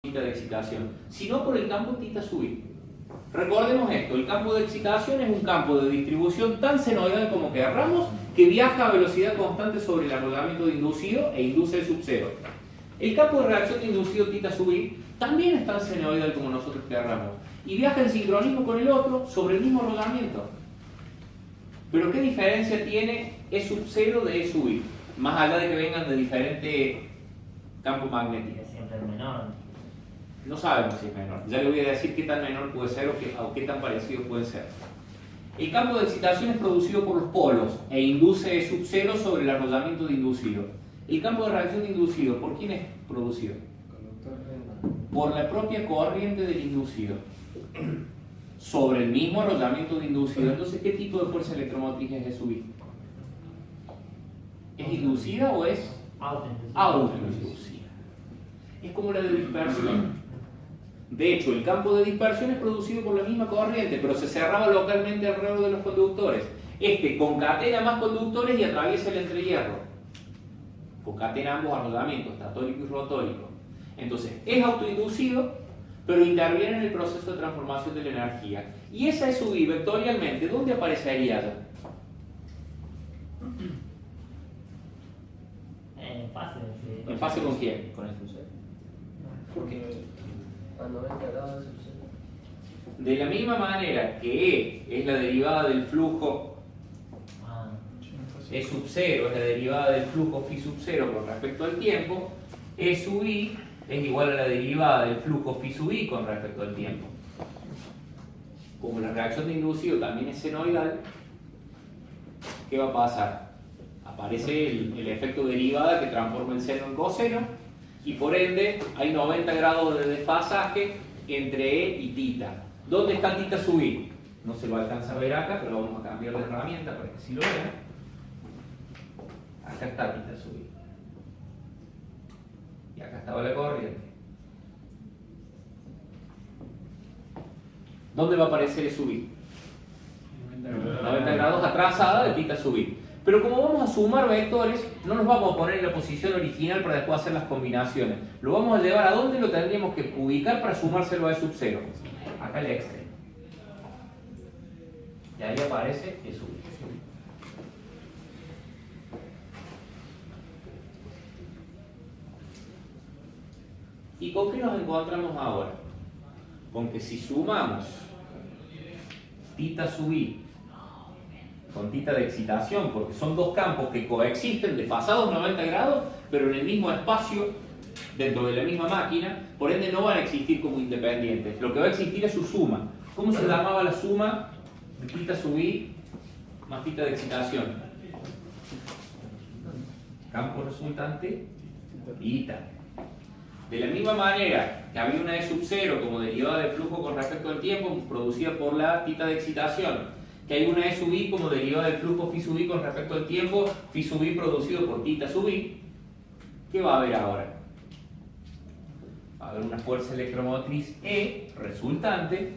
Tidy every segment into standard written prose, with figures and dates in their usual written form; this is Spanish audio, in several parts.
de excitación, sino por el campo θ sub i. Recordemos esto, el campo de excitación es un campo de distribución tan senoidal como querramos, que viaja a velocidad constante sobre el arrollamiento de inducido e induce el subcero. El campo de reacción de inducido θ sub i también es tan senoidal como nosotros querramos, y viaja en sincronismo con el otro sobre el mismo arrollamiento. Pero ¿qué diferencia tiene E sub 0 de E sub i? Más allá de que vengan de diferente campo magnético. Es siempre menor. No sabemos si es menor. Ya le voy a decir qué tan menor puede ser o qué tan parecido puede ser. El campo de excitación es producido por los polos e induce E sub 0 sobre el arrollamiento de inducido. El campo de reacción de inducido, ¿por quién es producido? Por la propia corriente del inducido sobre el mismo arrollamiento de inducido. Entonces, ¿qué tipo de fuerza electromotriz es E sub i? ¿Es inducida o es autoinducida? Es como la de dispersión. De hecho, el campo de dispersión es producido por la misma corriente, pero se cerraba localmente alrededor de los conductores. Este concatena más conductores y atraviesa el entrehierro. Concatena ambos arrollamientos, católico y rotólico. Entonces, es autoinducido, pero interviene en el proceso de transformación de la energía. Y esa E sub i vectorialmente, ¿dónde aparecería ya? En fase. Sí. ¿En fase con quién? Con el crucero. ¿Por qué? A 90 grados de subcero. De la misma manera que E es la derivada del flujo E sub 0 es la derivada del flujo phi sub 0 con respecto al tiempo, E sub i es igual a la derivada del flujo phi sub i con respecto al tiempo. Como la reacción de inducido también es senoidal, ¿qué va a pasar? Aparece el efecto derivada que transforma el seno en coseno y por ende hay 90 grados de desfasaje entre E y θ. ¿Dónde está θ sub i? No se lo alcanza a ver acá, pero vamos a cambiar de herramienta para que sí lo vean. Acá está θ sub i. Y acá estaba la corriente. ¿Dónde va a aparecer E sub i? 90 grados atrasada de θ sub i. Pero como vamos a sumar vectores, no nos vamos a poner en la posición original para después hacer las combinaciones. Lo vamos a llevar a dónde lo tendríamos que ubicar para sumárselo a E sub 0. Acá al extremo. Y ahí aparece E sub i. ¿Y con qué nos encontramos ahora? Con que si sumamos θ sub i con θ de excitación, porque son dos campos que coexisten desfasados 90 grados, pero en el mismo espacio, dentro de la misma máquina, por ende no van a existir como independientes. Lo que va a existir es su suma. ¿Cómo se llamaba la suma de θ sub i más θ de excitación? Campo resultante, θ. De la misma manera que había una E sub 0 como derivada del flujo con respecto al tiempo producida por la θ de excitación, que hay una E sub i como derivada del flujo phi sub i con respecto al tiempo, phi sub i producido por θ sub i, ¿qué va a haber ahora? Va a haber una fuerza electromotriz E resultante,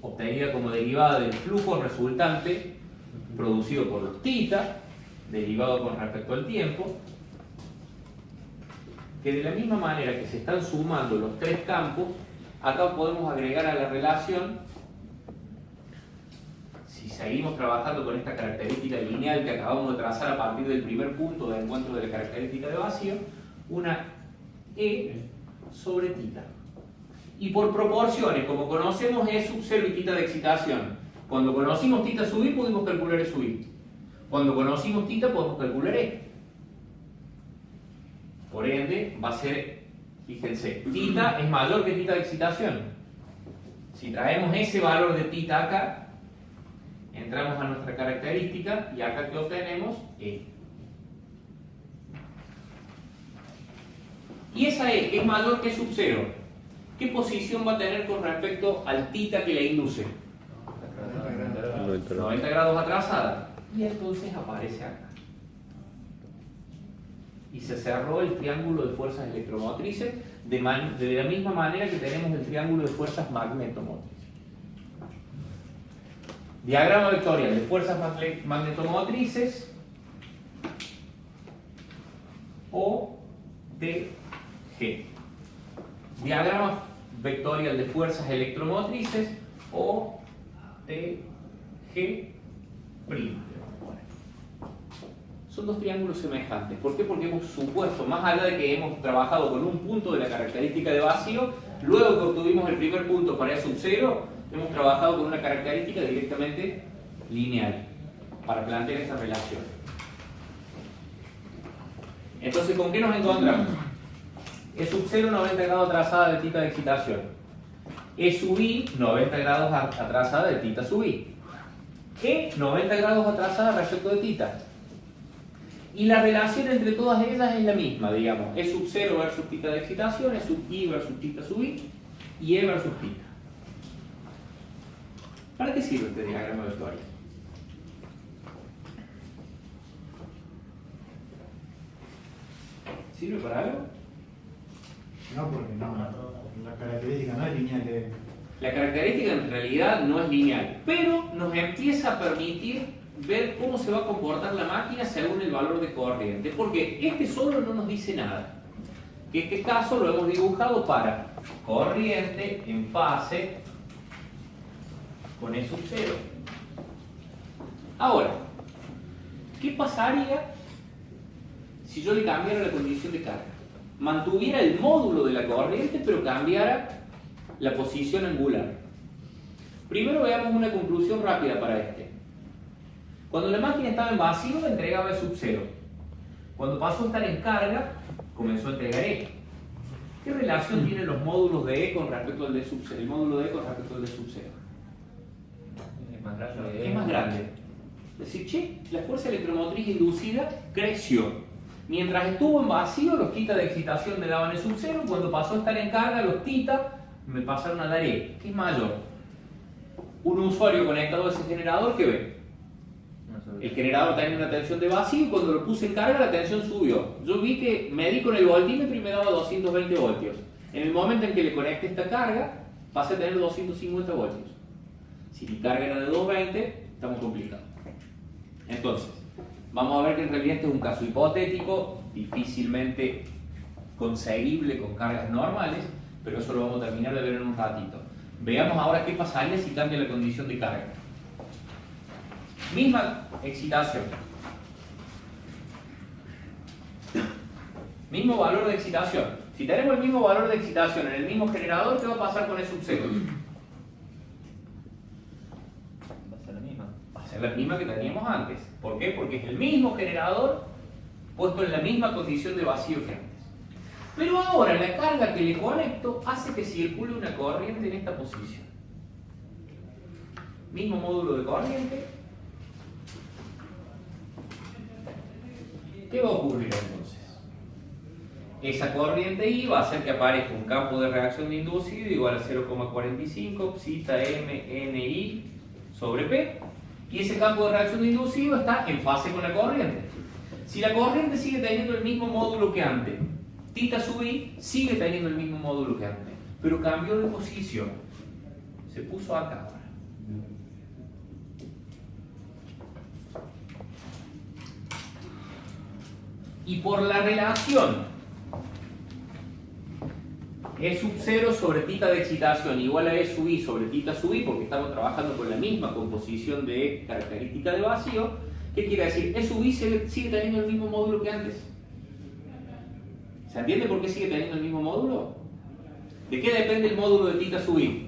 obtenida como derivada del flujo resultante producido por los θ, derivado con respecto al tiempo, que de la misma manera que se están sumando los tres campos, acá podemos agregar a la relación, si seguimos trabajando con esta característica lineal que acabamos de trazar a partir del primer punto de encuentro de la característica de vacío, una E sobre θ. Y por proporciones, como conocemos E sub 0 y θ de excitación, cuando conocimos θ sub i pudimos calcular E sub i. Cuando conocimos θ podemos calcular E. Por ende, va a ser, fíjense, θ es mayor que θ de excitación. Si traemos ese valor de θ acá, entramos a nuestra característica y acá que obtenemos E. Y esa E, que es mayor que sub 0, ¿qué posición va a tener con respecto al θ que la induce? 90 grados atrasada. Y entonces aparece acá. Y se cerró el triángulo de fuerzas electromotrices de la misma manera que tenemos el triángulo de fuerzas magnetomotrices. Diagrama vectorial de fuerzas magnetomotrices O, D, G. diagrama vectorial de fuerzas electromotrices o TG'. Son dos triángulos semejantes. ¿Por qué? Porque hemos supuesto, más allá de que hemos trabajado con un punto de la característica de vacío, luego que obtuvimos el primer punto para E sub 0, hemos trabajado con una característica directamente lineal para plantear esta relación. Entonces, ¿con qué nos encontramos? E sub 0, 90 grados atrasada de θ de excitación. E sub i, 90 grados atrasada de θ sub i. E, 90 grados atrasada respecto de θ. Y la relación entre todas ellas es la misma, digamos. E sub 0 versus θ de excitación, E sub i versus θ sub i, y E versus θ. ¿Para qué sirve este diagrama vectorial? ¿Sirve para algo? No, porque no, la característica no es lineal. La característica en realidad no es lineal, pero nos empieza a permitir ver cómo se va a comportar la máquina según el valor de corriente, porque este solo no nos dice nada. En este caso lo hemos dibujado para corriente en fase con E sub 0. Ahora, ¿qué pasaría si yo le cambiara la condición de carga? Mantuviera el módulo de la corriente, pero cambiara la posición angular. Primero veamos una conclusión rápida para este. Cuando la máquina estaba en vacío, entregaba E sub 0. Cuando pasó a estar en carga, comenzó a entregar E. ¿Qué relación tienen los módulos de E con respecto al de sub 0? El módulo de E con respecto al de sub 0. Es más grande. Es más grande. Es decir, che, la fuerza electromotriz inducida creció. Mientras estuvo en vacío, los θ de excitación me daban E sub 0. Cuando pasó a estar en carga, los θ me pasaron a dar E. ¿Qué es mayor? Un usuario conectado a ese generador, ¿qué ve? El generador tenía una tensión de vacío y cuando lo puse en carga la tensión subió. Yo vi que medí con el voltímetro y me daba 220 voltios. En el momento en que le conecté esta carga, pasé a tener 250 voltios. Si mi carga era de 220, estamos complicados. Entonces, vamos a ver que en realidad este es un caso hipotético, difícilmente conseguible con cargas normales, pero eso lo vamos a terminar de ver en un ratito. Veamos ahora qué pasaría si cambia la condición de carga. Misma excitación. Mismo valor de excitación. Si tenemos el mismo valor de excitación en el mismo generador, ¿qué va a pasar con E sub 0? Va a ser la misma. Va a ser la misma que teníamos antes. ¿Por qué? Porque es el mismo generador puesto en la misma condición de vacío que antes. Pero ahora la carga que le conecto hace que circule una corriente en esta posición. Mismo módulo de corriente. ¿Qué va a ocurrir entonces? Esa corriente I va a hacer que aparezca un campo de reacción de inducido igual a 0,45 psi m NI sobre P. Y ese campo de reacción de inducido está en fase con la corriente. Si la corriente sigue teniendo el mismo módulo que antes, θ sub I sigue teniendo el mismo módulo que antes, pero cambió de posición. Se puso acá ahora. Y por la relación E sub 0 sobre θ de excitación igual a E sub I sobre θ sub I, porque estamos trabajando con la misma composición de característica de vacío, ¿qué quiere decir? E sub I sigue teniendo el mismo módulo que antes. ¿Se entiende por qué sigue teniendo el mismo módulo? ¿De qué depende el módulo de θ sub I?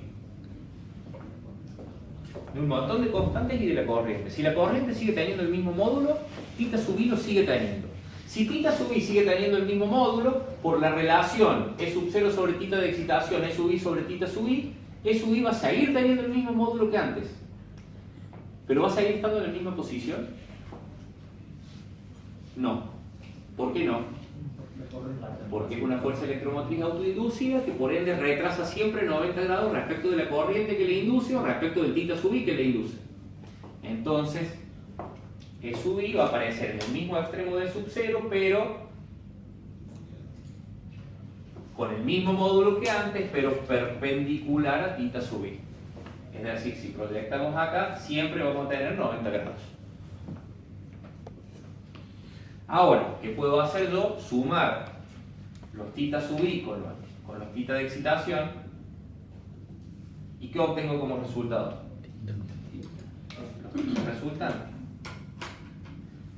De un montón de constantes y de la corriente. Si la corriente sigue teniendo el mismo módulo, θ sub I lo sigue teniendo. Si θ sub I sigue teniendo el mismo módulo, por la relación E sub 0 sobre θ de excitación, E sub I sobre θ sub I, E sub I va a seguir teniendo el mismo módulo que antes. ¿Pero va a seguir estando en la misma posición? No. ¿Por qué no? Porque es una fuerza electromotriz autoinducida que por ende retrasa siempre 90 grados respecto de la corriente que le induce o respecto del θ sub I que le induce. Entonces, E sub I va a aparecer en el mismo extremo de sub 0, pero con el mismo módulo que antes, pero perpendicular a θ sub I. Es decir, si proyectamos acá, siempre vamos a tener 90 grados. Ahora, ¿qué puedo hacer yo? Sumar los θ sub I con con los θ de excitación. ¿Y qué obtengo como resultado? Los θ resultantes.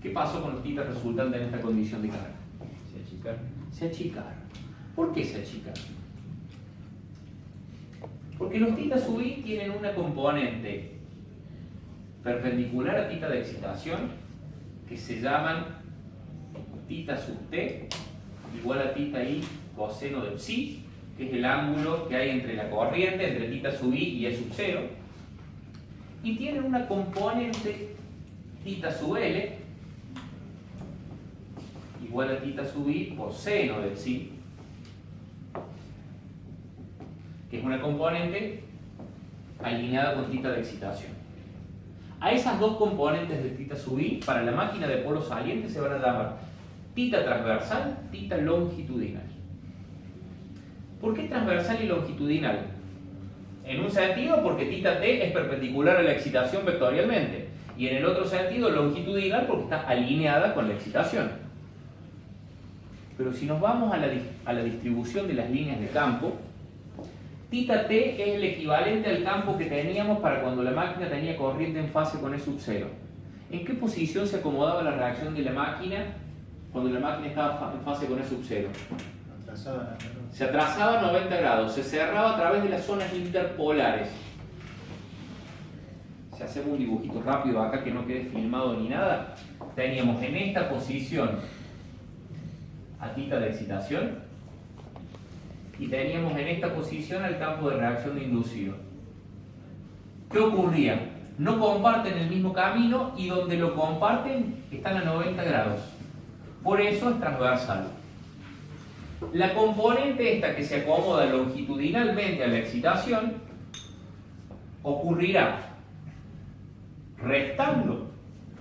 ¿Qué pasó con los θ resultantes en esta condición de carga? Se achicar. Se achicaron. ¿Por qué se achicaron? Porque los θ sub i tienen una componente perpendicular a θ de excitación que se llaman θ sub t igual a θ i coseno de psi, que es el ángulo que hay entre la corriente, entre θ sub i y e sub 0, y tienen una componente θ sub l igual a θ sub i por seno de psi, que es una componente alineada con θ de excitación. A esas dos componentes de θ sub i, para la máquina de polo saliente se van a llamar θ transversal, θ longitudinal. ¿Por qué transversal y longitudinal? En un sentido, porque θ t es perpendicular a la excitación vectorialmente, y en el otro sentido, longitudinal, porque está alineada con la excitación. Pero si nos vamos a la distribución de las líneas de campo, θ t es el equivalente al campo que teníamos para cuando la máquina tenía corriente en fase con E sub 0. ¿En qué posición se acomodaba la reacción de la máquina cuando la máquina estaba en fase con E sub 0? Atrasada. Se atrasaba 90 grados, se cerraba a través de las zonas interpolares. Si hacemos un dibujito rápido acá que no quede filmado ni nada, teníamos en esta posición a θ de excitación, y teníamos en esta posición el campo de reacción de inducido. ¿Qué ocurría? No comparten el mismo camino y donde lo comparten están a 90 grados. Por eso es transversal. La componente esta que se acomoda longitudinalmente a la excitación ocurrirá restando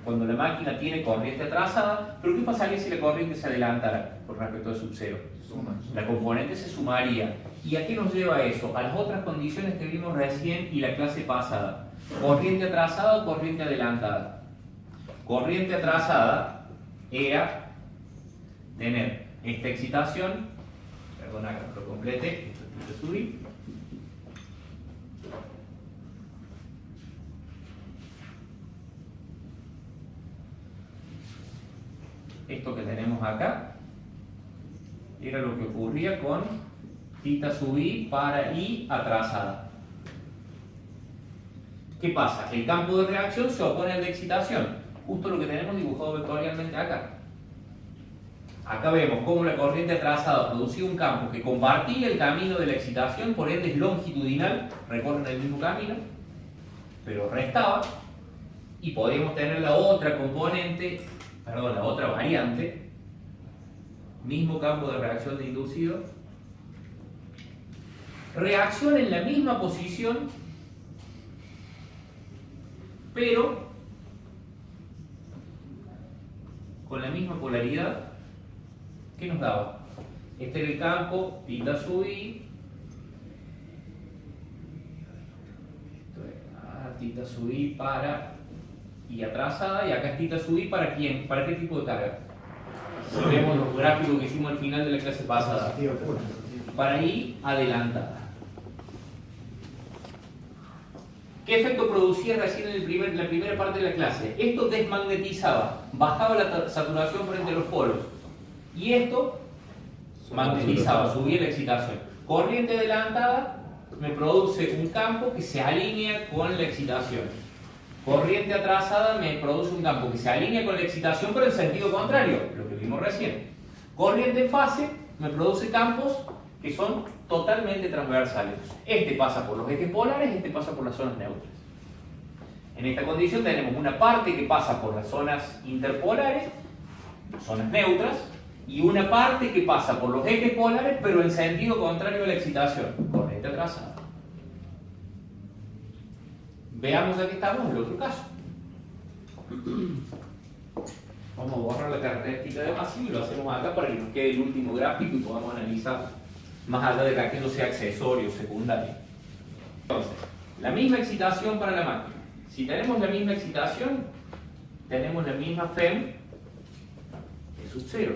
cuando la máquina tiene corriente atrasada, pero ¿qué pasaría si la corriente se adelantara con respecto al sub 0? La componente se sumaría. ¿Y a qué nos lleva eso? A las otras condiciones que vimos recién y la clase pasada. Corriente atrasada o corriente adelantada. Corriente atrasada era tener esta excitación, perdona que lo complete, esto es subir. Esto que tenemos acá era lo que ocurría con θ sub i para i atrasada. ¿Qué pasa? El campo de reacción se opone al de excitación, justo lo que tenemos dibujado vectorialmente acá. Acá vemos cómo la corriente atrasada producía un campo que compartía el camino de la excitación, por ende es longitudinal, recorren el mismo camino, pero restaba, y podríamos tener la otra componente, perdón, la otra variante, mismo campo de reacción de inducido, reacción en la misma posición, pero con la misma polaridad. ¿Qué nos daba? Este era el campo θ sub i, θ sub i para i atrasada, y acá es θ sub i para quién, para qué tipo de carga. Si vemos los gráficos que hicimos al final de la clase pasada, para i adelantada. ¿Qué efecto producía recién en la primera parte de la clase? Esto desmagnetizaba, bajaba la saturación frente a los polos, y esto magnetizaba, subía la excitación. Corriente adelantada me produce un campo que se alinea con la excitación. Corriente atrasada me produce un campo que se alinea con la excitación, pero en sentido contrario, lo que vimos recién. Corriente en fase me produce campos que son totalmente transversales. Este pasa por los ejes polares, este pasa por las zonas neutras. En esta condición tenemos una parte que pasa por las zonas interpolares, zonas neutras, y una parte que pasa por los ejes polares, pero en sentido contrario a la excitación, corriente atrasada. Veamos aquí estamos en el otro caso. Vamos a borrar la característica de pasivo y lo hacemos acá para que nos quede el último gráfico y podamos analizar más allá de que aquello sea accesorio o secundario. Entonces, la misma excitación para la máquina. Si tenemos la misma excitación, tenemos la misma FEM E sub 0.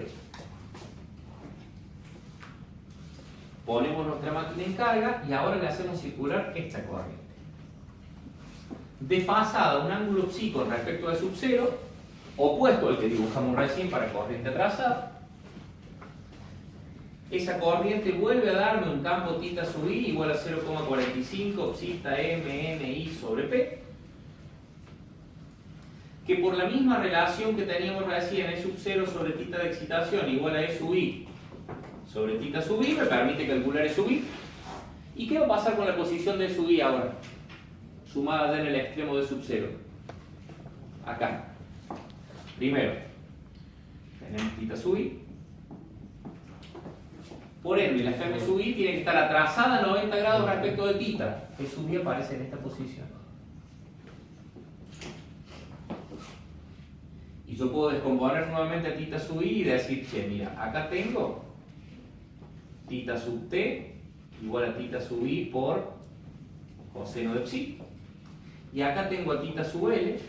ponemos nuestra máquina en carga y ahora le hacemos circular esta corriente. Desfasada a un ángulo psi con respecto de sub 0, opuesto al que dibujamos recién para corriente atrasada. Esa corriente vuelve a darme un campo θ sub i igual a 0,45 psita mni sobre p, que por la misma relación que teníamos recién, E sub 0 sobre θ de excitación igual a E sub i sobre θ sub i, me permite calcular E sub i. ¿Y qué va a pasar con la posición de E sub i ahora? Sumada ya en el extremo de sub 0. Acá. Primero, tenemos θ sub i. Por ende, la Fm sub i tiene que estar atrasada a 90 grados respecto de θ. E sub i aparece en esta posición. Y yo puedo descomponer nuevamente a θ sub i y decir, che, mira, acá tengo θ sub t igual a θ sub i por coseno de psi. Y acá tengo a θ sub l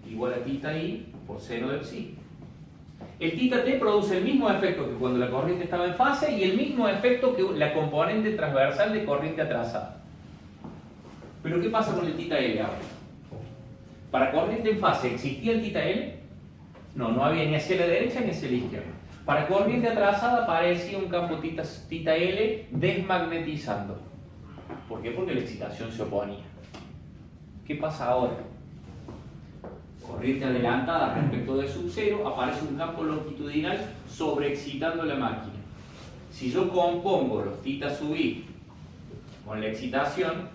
igual a θ i por seno de psi. El θ t produce el mismo efecto que cuando la corriente estaba en fase y el mismo efecto que la componente transversal de corriente atrasada. Pero ¿qué pasa con el θ l ahora? Para corriente en fase, ¿existía el θ l? No, no había ni hacia la derecha ni hacia la izquierda. Para corriente atrasada aparecía un campo θ l desmagnetizando. ¿Por qué? Porque la excitación se oponía. ¿Qué pasa ahora? Corriente adelantada respecto de sub 0, aparece un campo longitudinal sobreexcitando la máquina. Si yo compongo los θ sub i con la excitación,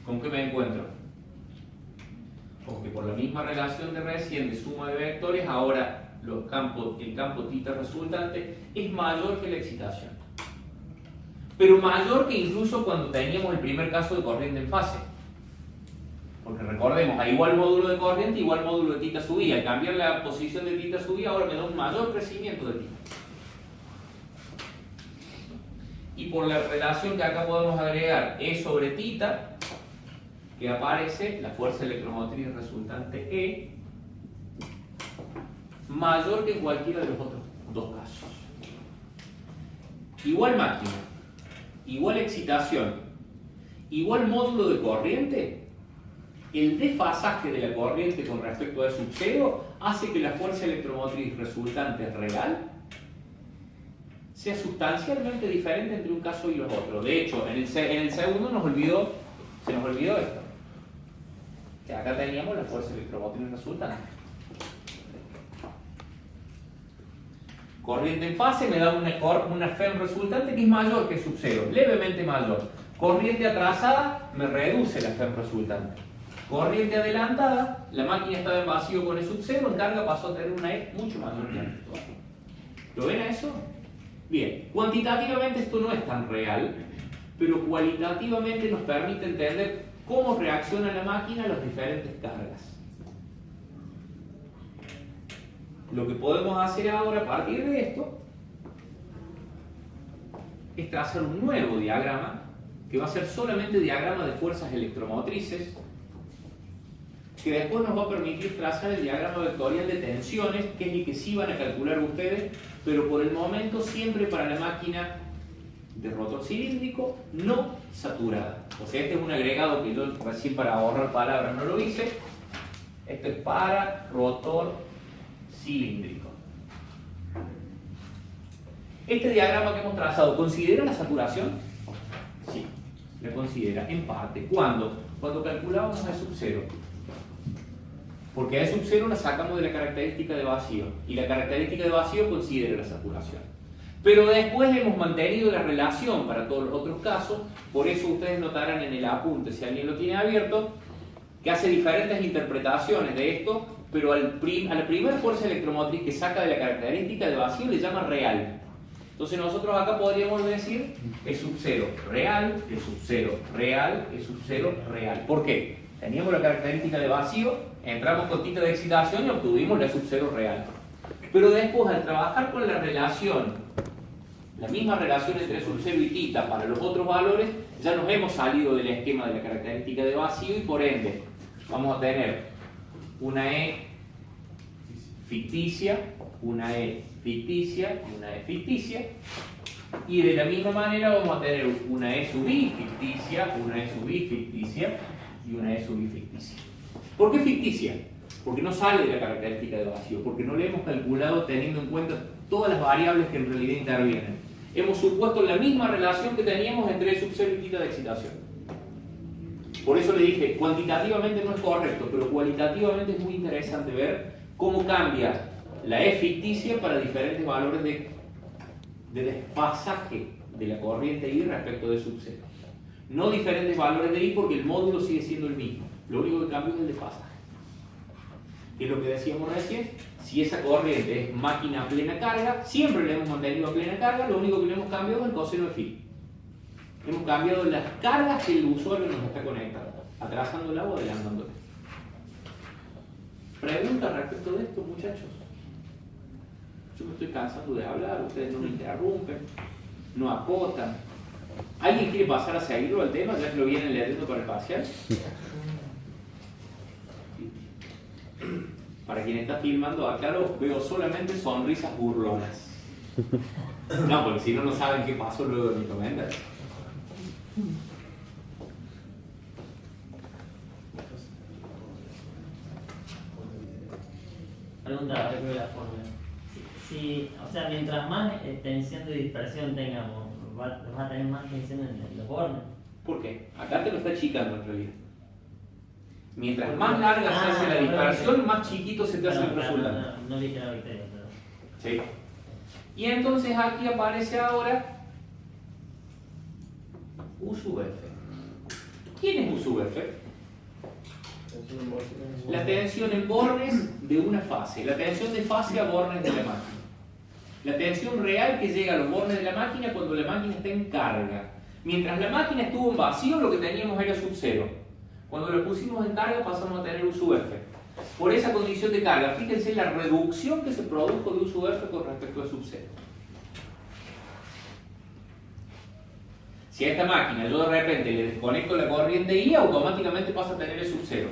¿con qué me encuentro? Con que por la misma relación de recién de suma de vectores, ahora el campo θ resultante es mayor que la excitación. Pero mayor que incluso cuando teníamos el primer caso de corriente en fase. Porque recordemos, a igual módulo de corriente, igual módulo de θ sub i. Al cambiar la posición de θ sub i, ahora me da un mayor crecimiento de θ. Y por la relación que acá podemos agregar E sobre θ, que aparece la fuerza electromotriz resultante E, mayor que en cualquiera de los otros dos casos. Igual máquina, igual excitación, igual módulo de corriente. El desfasaje de la corriente con respecto a sub 0 hace que la fuerza electromotriz resultante real sea sustancialmente diferente entre un caso y los otros. De hecho, en el segundo se nos olvidó esto. Que acá teníamos la fuerza electromotriz resultante. Corriente en fase me da una Fm resultante que es mayor que sub 0, levemente mayor. Corriente atrasada me reduce la Fm resultante. Corriente adelantada, la máquina estaba en vacío con E sub 0, en carga pasó a tener una E mucho mayor que antes. ¿Lo ven a eso? Bien, cuantitativamente esto no es tan real, pero cualitativamente nos permite entender cómo reacciona la máquina a las diferentes cargas. Lo que podemos hacer ahora a partir de esto es trazar un nuevo diagrama que va a ser solamente diagrama de fuerzas electromotrices, que después nos va a permitir trazar el diagrama vectorial de tensiones, que es el que sí van a calcular ustedes, pero por el momento siempre para la máquina de rotor cilíndrico no saturada. O sea, este es un agregado que yo recién para ahorrar palabras no lo hice. Esto es para rotor cilíndrico. Este diagrama que hemos trazado, ¿considera la saturación? Sí, la considera en parte. ¿Cuándo? Cuando calculábamos E sub 0. Porque a E sub 0 la sacamos de la característica de vacío. Y la característica de vacío considera la saturación. Pero después hemos mantenido la relación para todos los otros casos. Por eso ustedes notarán en el apunte, si alguien lo tiene abierto, que hace diferentes interpretaciones de esto, pero a la primera fuerza electromotriz que saca de la característica de vacío le llama real. Entonces nosotros acá podríamos decir E sub 0 real, E sub 0 real, E sub 0 real. ¿Por qué? Teníamos la característica de vacío, entramos con θ de excitación y obtuvimos la E sub 0 real. Pero después, al trabajar con la relación, la misma relación entre E sub 0 y θ para los otros valores, ya nos hemos salido del esquema de la característica de vacío y por ende vamos a tener una E ficticia una E ficticia y una E ficticia. Y de la misma manera vamos a tener una E sub I ficticia, una E sub I ficticia y una E sub I ficticia. ¿Por qué ficticia? Porque no sale de la característica de vacío, porque no le hemos calculado teniendo en cuenta todas las variables que en realidad intervienen. Hemos supuesto la misma relación que teníamos entre E sub 0 y tita de excitación. Por eso le dije, cuantitativamente no es correcto, pero cualitativamente es muy interesante ver cómo cambia la E ficticia para diferentes valores de desfasaje de la corriente I respecto de sub 0. No diferentes valores de I porque el módulo sigue siendo el mismo. Lo único que cambia es el desfasaje. Que es lo que decíamos recién, si esa corriente es máquina a plena carga, siempre la hemos mantenido a plena carga, lo único que le hemos cambiado es el coseno de phi. Hemos cambiado las cargas que el usuario nos está conectando, atrasándola o adelantándola. ¿Preguntas respecto de esto, muchachos? Yo me estoy cansando de hablar, ustedes no me interrumpen, no acotan. ¿Alguien quiere pasar a seguirlo al tema, ya que lo vienen leyendo para el parcial? Para quien está filmando, aclaro, veo solamente sonrisas burlonas. No, porque si no, no saben qué pasó luego de mi comentario. Pregunta respecto de la fórmula. O sea, mientras más tensión de dispersión tengamos, vas a tener más tensión en los bornes. ¿Por qué? Acá te lo está achicando en realidad. Mientras más larga se hace la dispersión, más chiquito se te hace el resultado. No dije la victoria, pero... Sí. Y entonces aquí aparece ahora U sub F. ¿Quién es U sub F? La tensión en bornes de una fase. La tensión de fase a bornes de la máquina. La tensión real que llega a los bornes de la máquina cuando la máquina está en carga. Mientras la máquina estuvo en vacío, lo que teníamos era sub 0. Cuando lo pusimos en carga pasamos a tener U sub F. Por esa condición de carga, fíjense la reducción que se produjo de U sub F con respecto a sub 0. Si a esta máquina yo de repente le desconecto la corriente I, automáticamente pasa a tener el sub 0.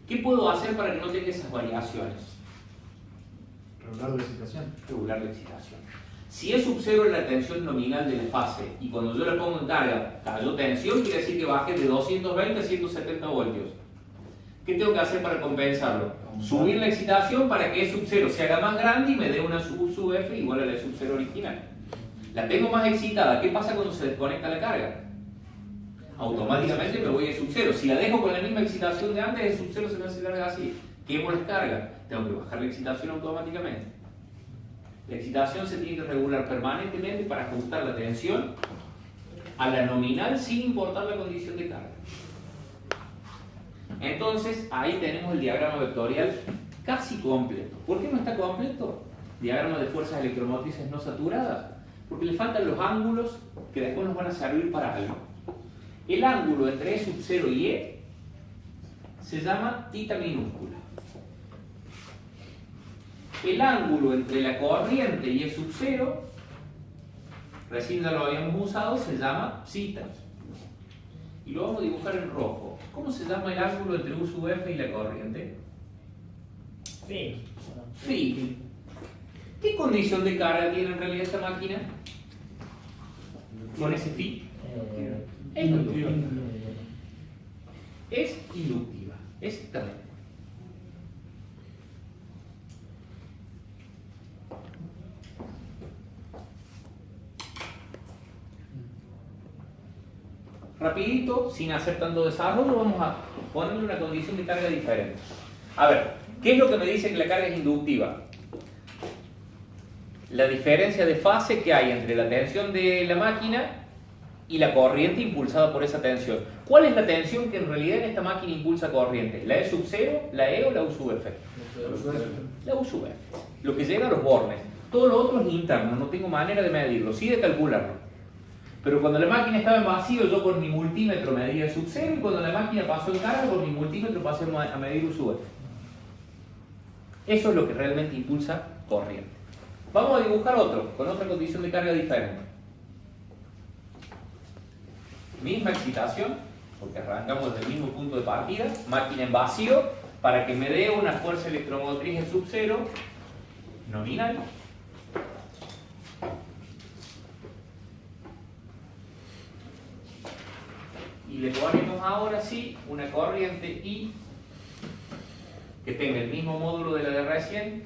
¿Qué puedo hacer para que no tenga esas variaciones? Regular la excitación. Regular la excitación. Si es sub 0 es la tensión nominal de la fase y cuando yo la pongo en carga cayó tensión, quiere decir que bajé de 220 a 170 voltios. ¿Qué tengo que hacer para compensarlo? Subir la excitación para que E sub 0 se haga más grande y me dé una sub F igual a la sub 0 original. La tengo más excitada. ¿Qué pasa cuando se desconecta la carga? Automáticamente me voy a sub 0. Si la dejo con la misma excitación de antes, E sub 0 se me hace larga así. Quemo la carga. Tengo que bajar la excitación automáticamente. La excitación se tiene que regular permanentemente para ajustar la tensión a la nominal sin importar la condición de carga. Entonces, ahí tenemos el diagrama vectorial casi completo. ¿Por qué no está completo? Diagrama de fuerzas electromotrices no saturadas. Porque le faltan los ángulos que después nos van a servir para algo. El ángulo entre E sub 0 y E se llama tita minúscula. El ángulo entre la corriente y E sub 0, recién ya lo habíamos usado, se llama psita. Y lo vamos a dibujar en rojo. ¿Cómo se llama el ángulo entre U sub F y la corriente? Sí. Phi. ¿Qué condición de carga tiene en realidad esta máquina? Con ese phi. Es inductiva. Es inductiva. Exactamente. Rapidito, sin hacer tanto desarrollo, vamos a ponerle una condición de carga diferente. A ver, ¿qué es lo que me dice que la carga es inductiva? La diferencia de fase que hay entre la tensión de la máquina y la corriente impulsada por esa tensión. ¿Cuál es la tensión que en realidad en esta máquina impulsa corriente? ¿La E sub 0, la E o la U sub F? La U sub F. Lo que llega a los bornes. Todo lo otro es interno, no tengo manera de medirlo, sí de calcularlo. Pero cuando la máquina estaba en vacío, yo con mi multímetro medía sub 0 y cuando la máquina pasó en carga, con mi multímetro pasé a medir U sub F. Eso es lo que realmente impulsa corriente. Vamos a dibujar otro, con otra condición de carga diferente. Misma excitación, porque arrancamos desde el mismo punto de partida, máquina en vacío, para que me dé una fuerza electromotriz de sub 0 nominal. Y le ponemos ahora sí una corriente I que tenga el mismo módulo de la de recién,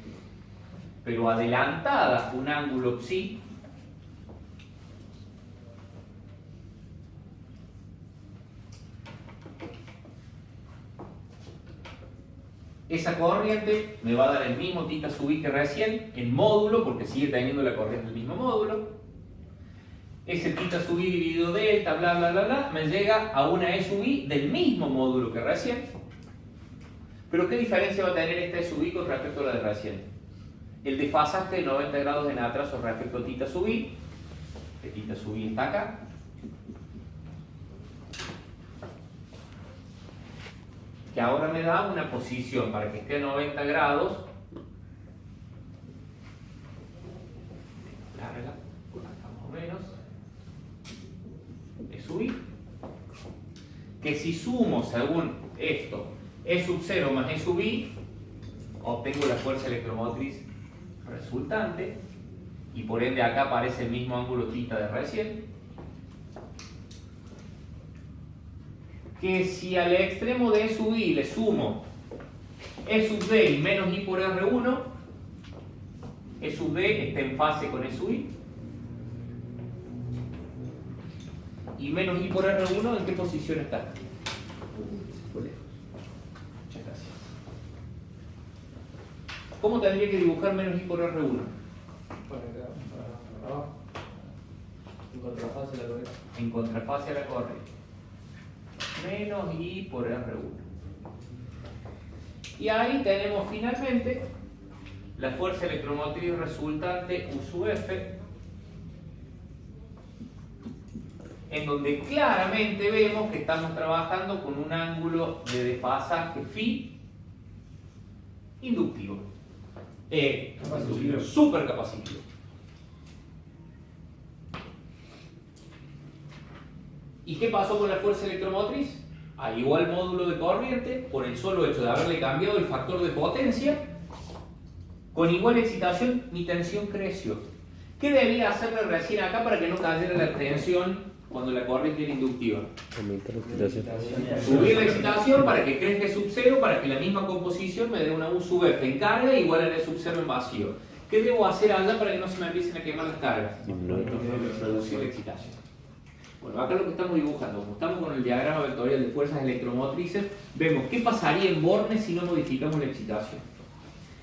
pero adelantada un ángulo psi esa corriente me va a dar el mismo θ sub i que recién en módulo, porque sigue teniendo la corriente del mismo módulo. Ese θ sub i dividido delta, bla bla bla bla, me llega a una E sub i del mismo módulo que recién. Pero ¿qué diferencia va a tener esta E sub i con respecto a la de recién? El desfasaje de 90 grados en atraso respecto a θ sub i. Que θ sub i está acá. Que ahora me da una posición para que esté a 90 grados. Larga, acá más o menos. E sub i. Que si sumo según esto, E sub 0 más E sub i, obtengo la fuerza electromotriz resultante. Y por ende acá aparece el mismo ángulo θ de recién. Que si al extremo de E sub i le sumo E sub d y menos I por R1, E sub d está en fase con E sub i. Y menos I por R1, ¿en qué posición está? Se fue lejos. Muchas gracias. ¿Cómo tendría que dibujar menos I por R1? Para acá, para abajo. En contrafase la corriente. En contrafase a la corriente. Menos I por R1. Y ahí tenemos finalmente la fuerza electromotriz resultante U sub F, en donde claramente vemos que estamos trabajando con un ángulo de desfasaje phi inductivo. Supercapacitivo. ¿Y qué pasó con la fuerza electromotriz? A igual módulo de corriente, por el solo hecho de haberle cambiado el factor de potencia, con igual excitación, mi tensión creció. ¿Qué debía hacerle recién acá para que no cayera la tensión cuando la corriente era inductiva? Subir la excitación para que crezca E sub 0, para que la misma composición me dé una U sub F en carga igual a E sub 0 en vacío. ¿Qué debo hacer allá para que no se me empiecen a quemar las cargas? Reducir la excitación. Bueno, acá lo que estamos dibujando, como estamos con el diagrama vectorial de fuerzas electromotrices, vemos qué pasaría en Bornes si no modificamos la excitación.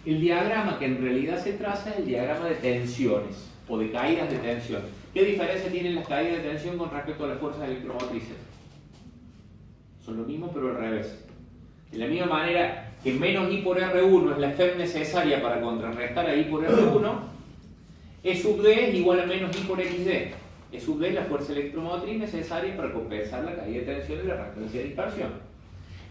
El diagrama que en realidad se traza es el diagrama de tensiones o de caídas de tensión. ¿Qué diferencia tienen las caídas de tensión con respecto a las fuerzas electromotrices? Son lo mismo pero al revés. De la misma manera que menos I por R1 es la FEM necesaria para contrarrestar a I por R1, E sub D es igual a menos I por XD. E sub D es la fuerza electromotriz necesaria para compensar la caída de tensión y la reactancia de dispersión.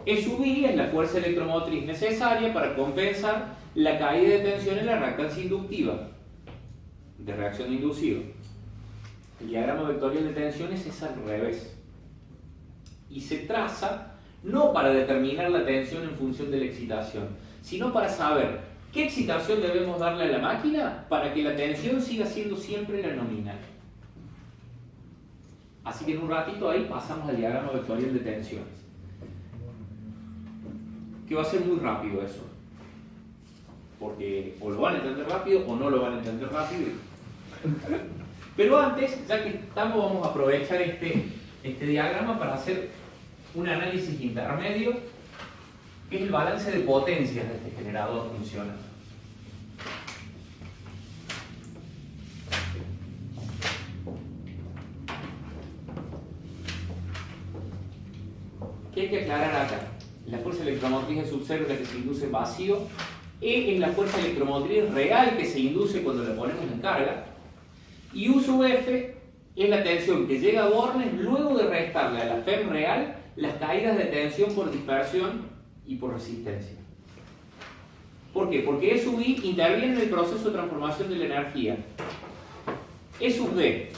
E sub I es la fuerza electromotriz necesaria para compensar la caída de tensión y la reactancia inductiva de reacción inducida. El diagrama vectorial de tensiones es al revés. Y se traza no para determinar la tensión en función de la excitación, sino para saber qué excitación debemos darle a la máquina para que la tensión siga siendo siempre la nominal. Así que en un ratito ahí pasamos al diagrama vectorial de tensiones. Que va a ser muy rápido eso. Porque o lo van a entender rápido o no lo van a entender rápido. Pero antes, ya que estamos, vamos a aprovechar este diagrama para hacer un análisis intermedio, que es el balance de potencias de este generador funcional. ¿Qué hay que aclarar acá? La fuerza electromotriz de sub 0 es la que se induce en vacío. E es la fuerza electromotriz real que se induce cuando la ponemos en carga. Y U sub F es la tensión que llega a Bornes luego de restarle a la FEM real las caídas de tensión por dispersión y por resistencia. ¿Por qué? Porque E sub I interviene en el proceso de transformación de la energía. E sub D,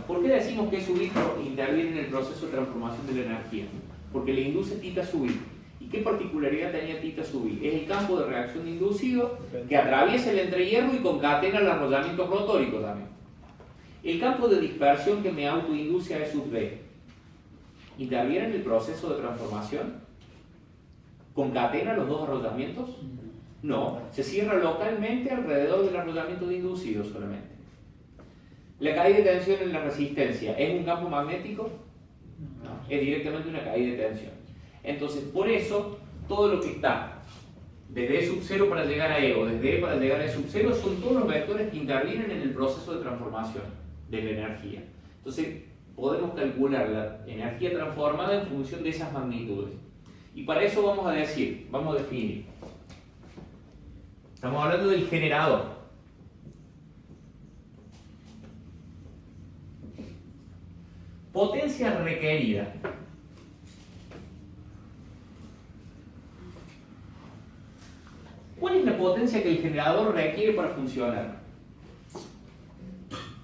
¿por qué decimos que E sub I interviene en el proceso de transformación de la energía? Porque le induce θ sub I. ¿Y qué particularidad tenía θ sub i? Es el campo de reacción de inducido que atraviesa el entrehierro y concatena el arrollamiento rotórico también. El campo de dispersión que me autoinduce a E sub B interviene en el proceso de transformación. ¿Concatena los dos arrollamientos? No, se cierra localmente alrededor del arrollamiento de inducido solamente. La caída de tensión en la resistencia, ¿es un campo magnético? No, es directamente una caída de tensión. Entonces, por eso, todo lo que está desde E sub 0 para llegar a E o desde E para llegar a E sub 0 son todos los vectores que intervienen en el proceso de transformación de la energía. Entonces, podemos calcular la energía transformada en función de esas magnitudes. Y para eso vamos a definir. Estamos hablando del generador. Potencia requerida. ¿Cuál es la potencia que el generador requiere para funcionar?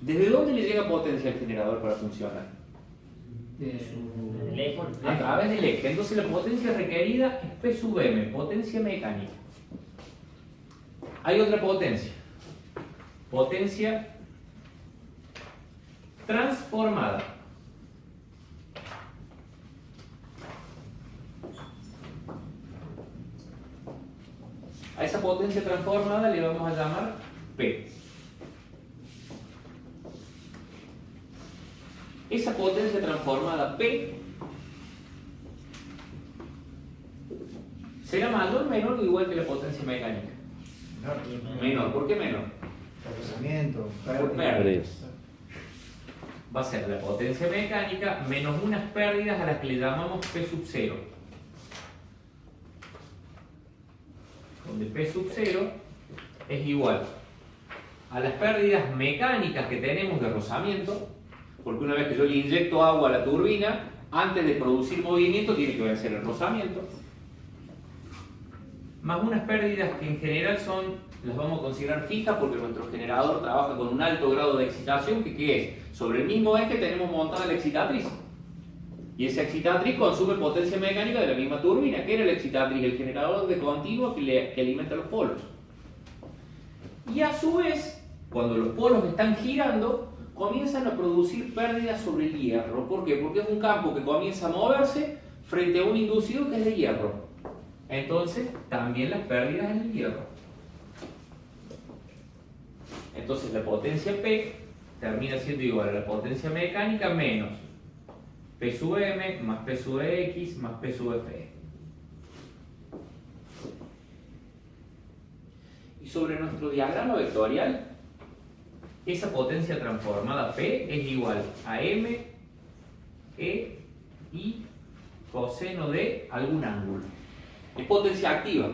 ¿Desde dónde le llega potencia al generador para funcionar? El eje. A través del eje. Entonces la potencia requerida es P sub M, potencia mecánica. Hay otra potencia. Potencia transformada. A esa potencia transformada le vamos a llamar P. Esa potencia transformada P será mayor, menor o igual que la potencia mecánica. Menor. ¿Por qué menor? Procesamiento, Por pérdidas. Va a ser la potencia mecánica menos unas pérdidas a las que le llamamos P sub 0. Donde P sub 0 es igual a las pérdidas mecánicas que tenemos de rozamiento, porque una vez que yo le inyecto agua a la turbina, antes de producir movimiento tiene que vencer el rozamiento, más unas pérdidas que en general las vamos a considerar fijas porque nuestro generador trabaja con un alto grado de excitación, que ¿qué es? Sobre el mismo eje tenemos montada la excitatriz. Y esa excitatriz consume potencia mecánica de la misma turbina. ¿Qué era la excitatriz? El generador de continuo que alimenta los polos. Y a su vez, cuando los polos están girando, comienzan a producir pérdidas sobre el hierro. ¿Por qué? Porque es un campo que comienza a moverse frente a un inducido que es de hierro. Entonces, también las pérdidas en el hierro. Entonces, la potencia P termina siendo igual a la potencia mecánica menos P sub M más P sub X más P sub F. Y sobre nuestro diagrama vectorial, esa potencia transformada P es igual a M, E, I, coseno de algún ángulo. Es potencia activa.